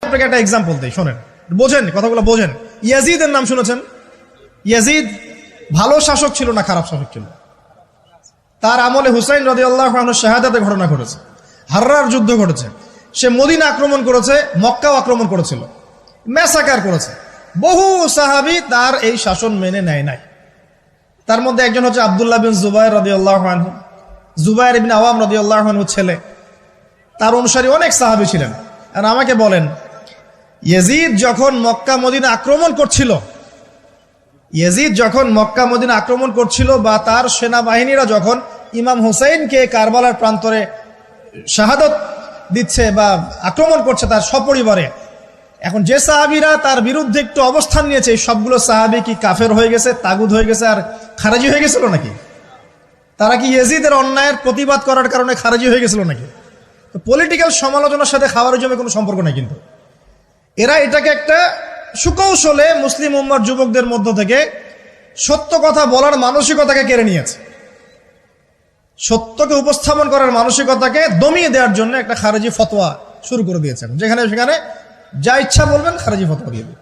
আপনাকে একটা এক্সাম্পল দেই, শোনেন, বোঝেন কথাগুলো, বোঝেন। ইয়াজিদের নাম শুনেছেন? ইয়াজিদ ভালো শাসক ছিল না খারাপ শাসক ছিল? তার আমলে হুসাইন রাদিয়াল্লাহু আনহুর শাহাদাতের ঘটনা ঘটেছে, হাররার যুদ্ধ ঘটেছে, সে মদিনা আক্রমণ করেছে, মক্কাও আক্রমণ করেছিল, ম্যাসাকার করেছে। বহু সাহাবী তার এই শাসন মেনে নেয় নাই। তার মধ্যে একজন হচ্ছে আব্দুল্লাহ বিন জুবাইর রাদিয়াল্লাহু আনহু, জুবাইর ইবনে আওয়াম রাদিয়াল্লাহু আনহুর ছেলে। তার অনুসারী অনেক সাহাবী ছিলেন। আর আমাকে বলেন, ইয়াজিদ যখন মক্কা মদিনা আক্রমণ করছিল, ইয়াজিদ যখন মক্কা মদিনা আক্রমণ করছিল বা তার সেনাবাহিনীরা যখন ইমাম হুসাইনকে কারবালার প্রান্তরে শাহাদত দিচ্ছে বা আক্রমণ করছে তার সপরিবারে, এখন যে সাহাবীরা তার বিরুদ্ধে একটু অবস্থান নিয়েছে, এই সবগুলো সাহাবী কি কাফের হয়ে গেছে, তাগুত হয়ে গেছে আর খারেজি হয়ে গেছিল নাকি? তারা কি ইয়াজিদের অন্যায়ের প্রতিবাদ করার কারণে খারেজি হয়ে গেছিল নাকি? তো পলিটিক্যাল সমালোচনার সাথে খাওয়ার জন্য কোনো সম্পর্ক নেই। কিন্তু এরা এটাকে একটা সুকৌশলে মুসলিম উম্মার যুবকদের মধ্য থেকে সত্য কথা বলার মানসিকতাকে কেড়ে নিয়েছে, সত্যকে উপস্থাপন করার মানসিকতাকে দমিয়ে দেওয়ার জন্য একটা খারেজি ফতোয়া শুরু করে দিয়েছেন, যেখানে সেখানে যা ইচ্ছা বলবেন খারেজি ফতোয়া দিয়ে দিন।